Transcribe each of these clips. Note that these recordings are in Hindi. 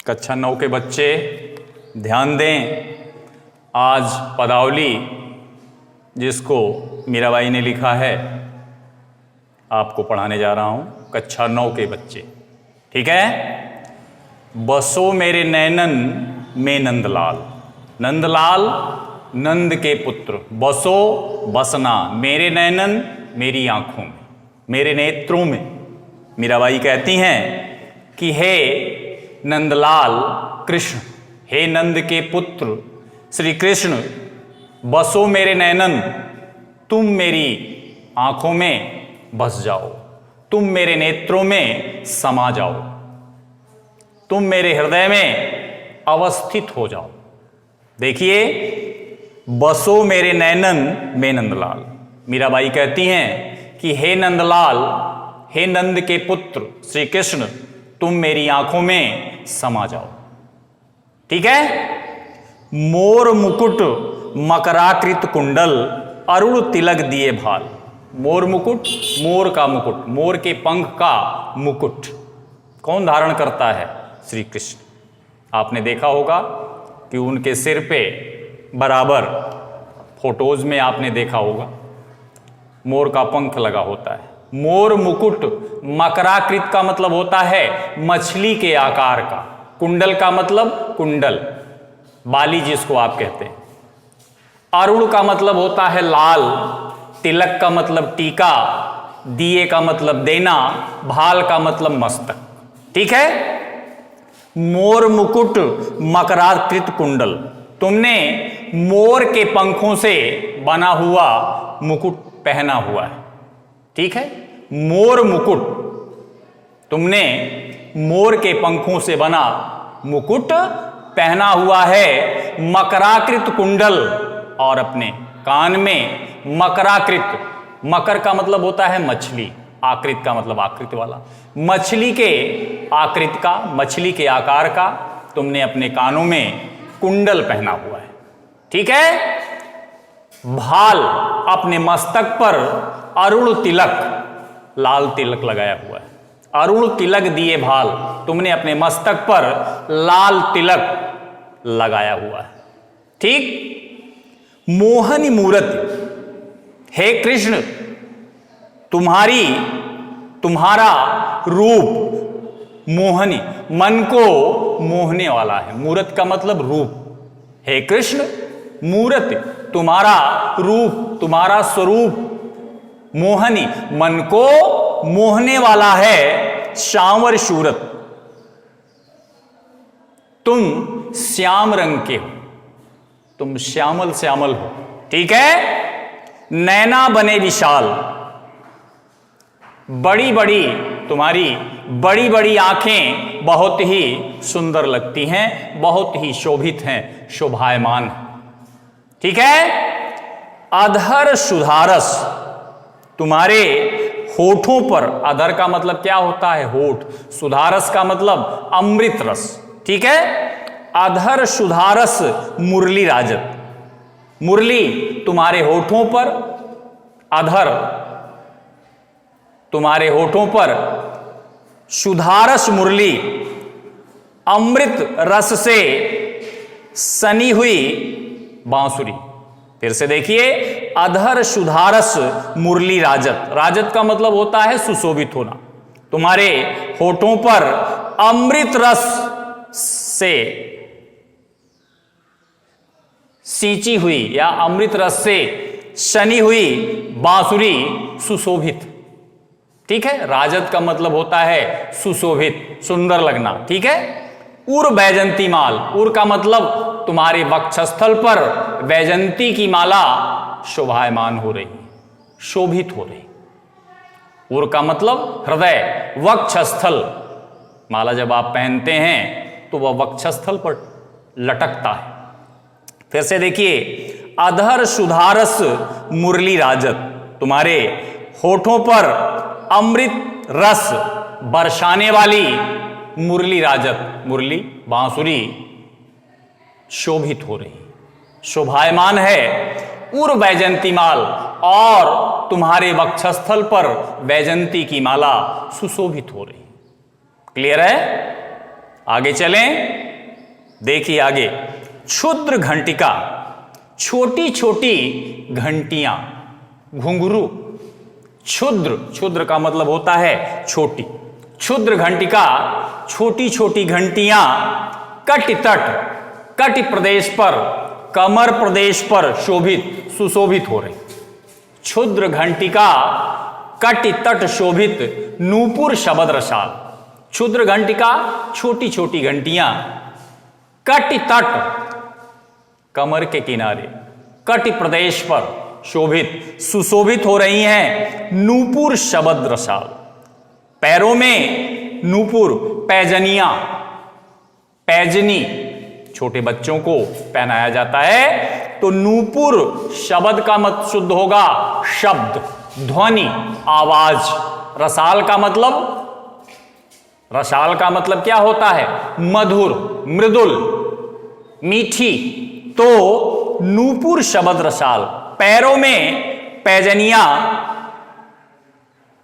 कक्षा 9 के बच्चे ध्यान दें। आज पदावली जिसको मीराबाई ने लिखा है आपको पढ़ाने जा रहा हूं। कक्षा 9 के बच्चे, ठीक है। बसो मेरे नैनन में नंदलाल, नंदलाल नंद के पुत्र। बसो बसना, मेरे नैनन मेरी आंखों में, मेरे नेत्रों में। मीराबाई कहती हैं कि हे नंदलाल कृष्ण, हे नंद के पुत्र श्री कृष्ण, बसो मेरे नैनन, तुम मेरी आंखों में बस जाओ, तुम मेरे नेत्रों में समा जाओ, तुम मेरे हृदय में अवस्थित हो जाओ। देखिए, बसो मेरे नैनन में नंदलाल। मीराबाई कहती हैं कि हे नंदलाल, हे नंद के पुत्र श्री कृष्ण, तुम मेरी आंखों में समा जाओ, ठीक है। मोर मुकुट मकराकृत कुंडल, अरुण तिलक दिए भाल। मोर मुकुट, मोर का मुकुट, मोर के पंख का मुकुट कौन धारण करता है? श्री कृष्ण। आपने देखा होगा कि उनके सिर पे बराबर फोटोज में आपने देखा होगा मोर का पंख लगा होता है। मोर मुकुट मकराकृत का मतलब होता है मछली के आकार का। कुंडल का मतलब कुंडल, बाली जिसको आप कहते हैं। अरुण का मतलब होता है लाल, तिलक का मतलब टीका, दिए का मतलब देना, भाल का मतलब मस्तक, ठीक है। मोर मुकुट मकराकृत कुंडल, तुमने मोर के पंखों से बना हुआ मुकुट पहना हुआ है, ठीक है। मोर मुकुट, तुमने मोर के पंखों से बना मुकुट पहना हुआ है। मकराकृत कुंडल, और अपने कान में मकराकृत, मकर का मतलब होता है मछली, आकृत का मतलब आकृति वाला, मछली के आकृति का, मछली के आकार का तुमने अपने कानों में कुंडल पहना हुआ है, ठीक है। भाल, अपने मस्तक पर अरुण तिलक, लाल तिलक लगाया हुआ है। अरुण तिलक दिए भाल, तुमने अपने मस्तक पर लाल तिलक लगाया हुआ है, ठीक। मोहनी मूर्ति, हे कृष्ण, तुम्हारा रूप मोहनी, मन को मोहने वाला है। मूर्त का मतलब रूप। हे कृष्ण, मूर्ति, तुम्हारा रूप, तुम्हारा स्वरूप मोहनी, मन को मोहने वाला है। श्यामर सूरत, तुम श्याम रंग के हो, तुम श्यामल श्यामल हो, ठीक है। नैना बने विशाल, बड़ी बड़ी, तुम्हारी बड़ी बड़ी आंखें बहुत ही सुंदर लगती हैं, बहुत ही शोभित हैं, शोभायमान, ठीक है। अधर सुधारस, तुम्हारे होठों पर, अधर का मतलब क्या होता है? होठ। सुधारस का मतलब अमृत रस, ठीक है। अधर सुधारस मुरली राजत, मुरली तुम्हारे होठों पर, अधर तुम्हारे होठों पर, सुधारस मुरली अमृत रस से सनी हुई बांसुरी। फिर से देखिए, अधर सुधारस मुरली राजत, राजत का मतलब होता है सुशोभित होना। तुम्हारे होठों पर अमृत रस से सींची हुई या अमृत रस से सनी हुई बांसुरी सुशोभित, ठीक है। राजत का मतलब होता है सुशोभित, सुंदर लगना, ठीक है। उर बैजंती माल, उर का मतलब तुम्हारे वक्षस्थल पर वैजंती की माला शोभायमान हो रही, शोभित हो रही। उर का मतलब हृदय, वक्षस्थल, माला जब आप पहनते हैं तो वह वक्षस्थल पर लटकता है। फिर से देखिए, अधर सुधारस मुरली राजत, तुम्हारे होठों पर अमृत रस बरसाने वाली मुरली राजत, मुरली बांसुरी शोभित हो रही, शोभायमान है। उर वैजंती माल, और तुम्हारे वक्षस्थल पर वैजंती की माला सुशोभित हो रही। क्लियर है? आगे चलें, देखिए आगे। क्षुद्र घंटिका, छोटी छोटी घंटियां, घुंघरू। क्षुद्र, क्षुद्र का मतलब होता है छोटी। क्षुद्र घंटिका, छोटी छोटी घंटियां कटि तट, कटि प्रदेश पर, कमर प्रदेश पर शोभित, सुशोभित हो रही। क्षुद्र घंटिका कटि तट शोभित, नूपुर शबद रसाल। क्षुद्र घंटिका, छोटी छोटी घंटियां कटि तट, कमर के किनारे, कटि प्रदेश पर शोभित, सुशोभित हो रही हैं। नूपुर शबद रसाल, पैरों में नूपुर, पैजनियां, पैजनी छोटे बच्चों को पहनाया जाता है। तो नूपुर शब्द का मत शुद्ध होगा शब्द, ध्वनि, आवाज। रसाल का मतलब, रसाल का मतलब क्या होता है? मधुर, मृदुल, मीठी। तो नूपुर शब्द रसाल, पैरों में पैजनियां,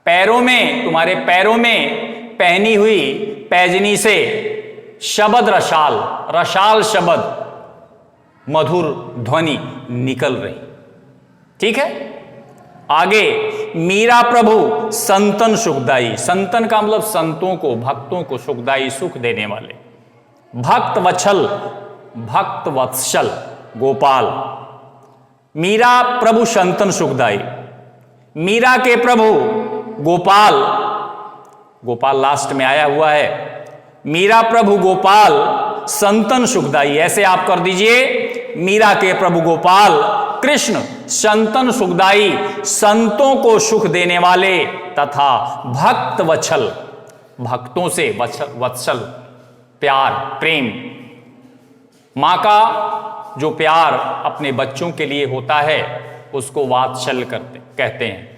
पैरों में, तुम्हारे पैरों में पहनी हुई पैजनी से शब्द रसाल, रसाल शब्द, मधुर ध्वनि निकल रही। ठीक है, आगे। मीरा प्रभु संतन सुखदाई। संतन का मतलब संतों को, भक्तों को सुखदाई, सुख देने वाले। भक्त वत्सल, भक्त वत्सल गोपाल। मीरा प्रभु संतन सुखदाई, मीरा के प्रभु गोपाल, गोपाल लास्ट में आया हुआ है। मीरा प्रभु गोपाल संतन सुखदाई, ऐसे आप कर दीजिए। मीरा के प्रभु गोपाल कृष्ण संतन सुखदाई, संतों को सुख देने वाले, तथा भक्त वत्सल, भक्तों से वत्सल, प्यार, प्रेम। मां का जो प्यार अपने बच्चों के लिए होता है उसको वात्सल कहते हैं,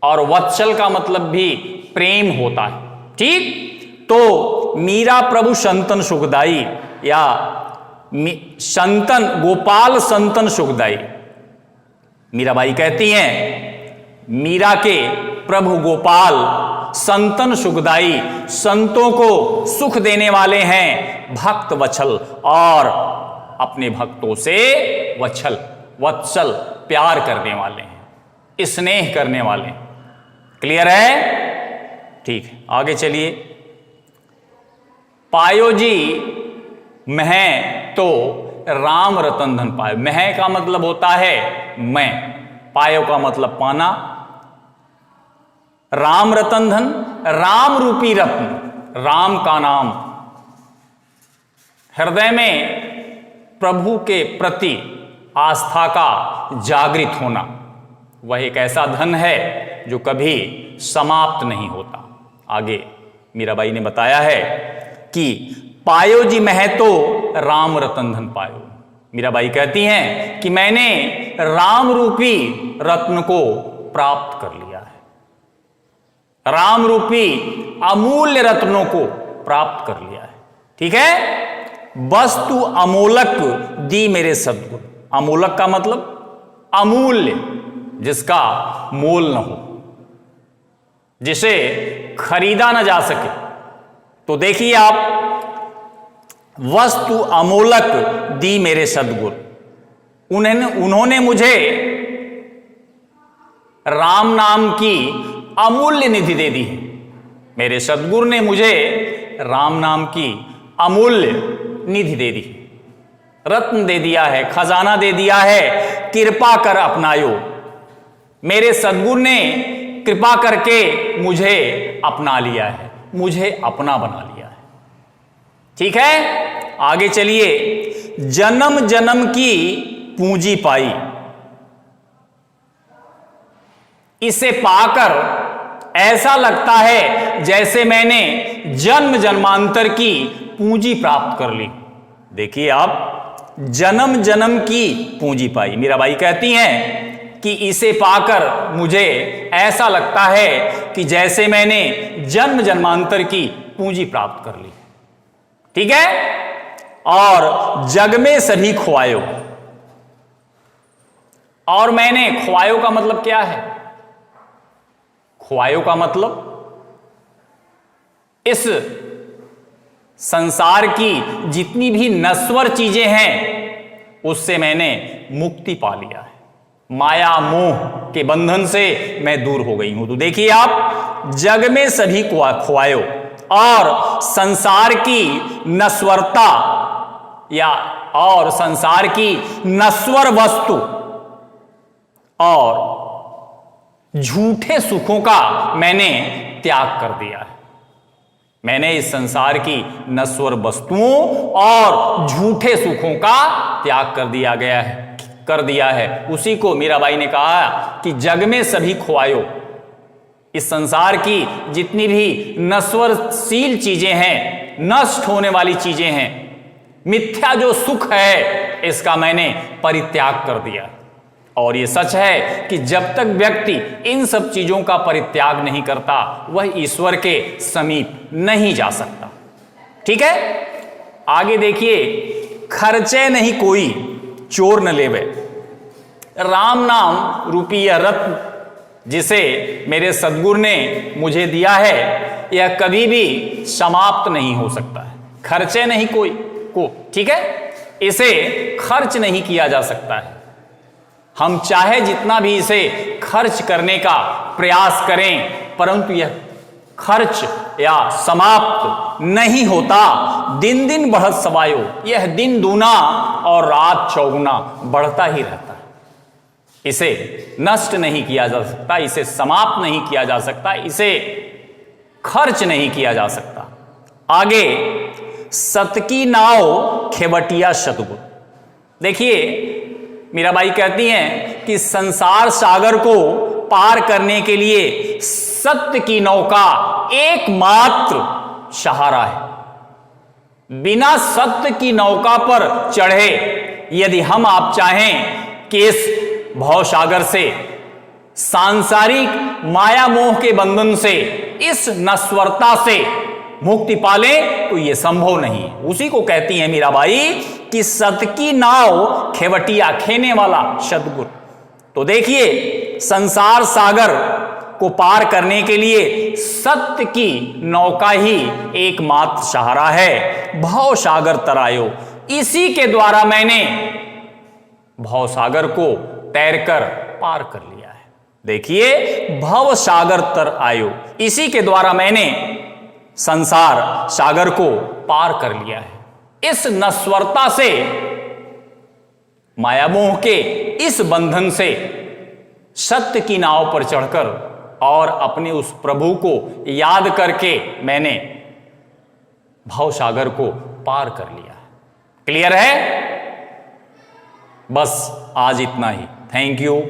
और वत्सल का मतलब भी प्रेम होता है। ठीक, तो मीरा प्रभु संतन सुखदाई, या संतन, गोपाल संतन सुखदाई। मीराबाई कहती हैं मीरा के प्रभु गोपाल संतन सुखदाई, संतों को सुख देने वाले हैं। भक्त वत्सल, और अपने भक्तों से वत्सल, वत्सल प्यार करने वाले हैं, स्नेह करने वाले हैं। क्लियर है? ठीक है, आगे चलिए। पायो जी मह तो राम रतन धन पायो। मह का मतलब होता है मैं, पायो का मतलब पाना। राम रतन धन, राम रूपी रत्न, राम का नाम, हृदय में प्रभु के प्रति आस्था का जागृत होना, वह एक ऐसा धन है जो कभी समाप्त नहीं होता। आगे मीराबाई ने बताया है कि पायो जी मह तो राम रतन धन पायो। मीराबाई कहती हैं कि मैंने राम रूपी रत्न को प्राप्त कर लिया है, राम रूपी अमूल्य रत्नों को प्राप्त कर लिया है। ठीक है, वस्तु अमोलक दी मेरे सद्गुरु। अमोलक का मतलब अमूल्य, जिसका मोल न हो, जिसे खरीदा न जा सके। तो देखिए आप, वस्तु अमोलक दी मेरे सद्गुरु। उन्होंने मुझे राम नाम की अमूल्य निधि दे दी है। मेरे सद्गुरु ने मुझे राम नाम की अमूल्य निधि दे दी, रत्न दे दिया है, खजाना दे दिया है। कृपा कर अपनायो। मेरे सद्गुरु ने कृपा करके मुझे अपना लिया है, मुझे अपना बना लिया है। ठीक है, आगे चलिए। जन्म जन्म की पूंजी पाई, इसे पाकर ऐसा लगता है जैसे मैंने जन्म जन्मांतर की पूंजी प्राप्त कर ली। देखिए आप, जन्म जन्म की पूंजी पाई। मीराबाई कहती हैं कि इसे पाकर मुझे ऐसा लगता है कि जैसे मैंने जन्म जन्मांतर की पूंजी प्राप्त कर ली। ठीक है, और जग में सभी ख्वायो। और मैंने, ख्वायो का मतलब क्या है? ख्वायो का मतलब इस संसार की जितनी भी नश्वर चीजें हैं उससे मैंने मुक्ति पा लिया है। माया मोह के बंधन से मैं दूर हो गई हूं। तो देखिए आप, जग में सभी खुआयो और संसार की नश्वरता और संसार की नश्वर वस्तु और झूठे सुखों का मैंने त्याग कर दिया है। मैंने इस संसार की नश्वर वस्तुओं और झूठे सुखों का त्याग कर दिया है। उसी को मीराबाई ने कहा कि जग में सभी खुआयो। इस संसार की जितनी भी नश्वरशील चीजें हैं, नष्ट होने वाली चीजें हैं, मिथ्या जो सुख है, इसका मैंने परित्याग कर दिया। और ये सच है कि जब तक व्यक्ति इन सब चीजों का परित्याग नहीं करता वह ईश्वर के समीप नहीं जा सकता। ठीक है, आगे देखिए, खर्चे नहीं कोई चोर न लेवे। राम नाम रूपी यह रत्न जिसे मेरे सद्गुरु ने मुझे दिया है, यह कभी भी समाप्त नहीं हो सकता है। खर्चे नहीं कोई को, ठीक है, इसे खर्च नहीं किया जा सकता है। हम चाहे जितना भी इसे खर्च करने का प्रयास करें, परंतु यह खर्च या समाप्त नहीं होता। दिन दिन बढ़त सवायो, यह दिन दूना और रात चौगुना बढ़ता ही रहता है। इसे नष्ट नहीं किया जा सकता, इसे समाप्त नहीं किया जा सकता, इसे खर्च नहीं किया जा सकता। आगे, सत की नाव खेवटिया शतगुर। देखिए, मीराबाई कहती हैं कि संसार सागर को पार करने के लिए सत्य की नौका एकमात्र सहारा है। बिना सत्य की नौका पर चढ़े यदि हम आप चाहें कि इस भवसागर से, सांसारिक माया मोह के बंधन से, इस नश्वरता से मुक्ति पालें, तो यह संभव नहीं है। उसी को कहती हैं मीराबाई कि सत की नाव खेवटिया, खेने वाला सद्गुरु। तो देखिए, संसार सागर को पार करने के लिए सत्य की नौका ही एकमात्र सहारा है। भव सागर तरायो, इसी के द्वारा मैंने भव सागर को तैरकर पार कर लिया है। देखिए, भव सागर तर आयो, इसी के द्वारा मैंने संसार सागर को पार कर लिया है। इस नश्वरता से, माया मोह के इस बंधन से सत्य की नाव पर चढ़कर और अपने उस प्रभु को याद करके मैंने भवसागर को पार कर लिया है। क्लियर है? बस आज इतना ही। Thank you.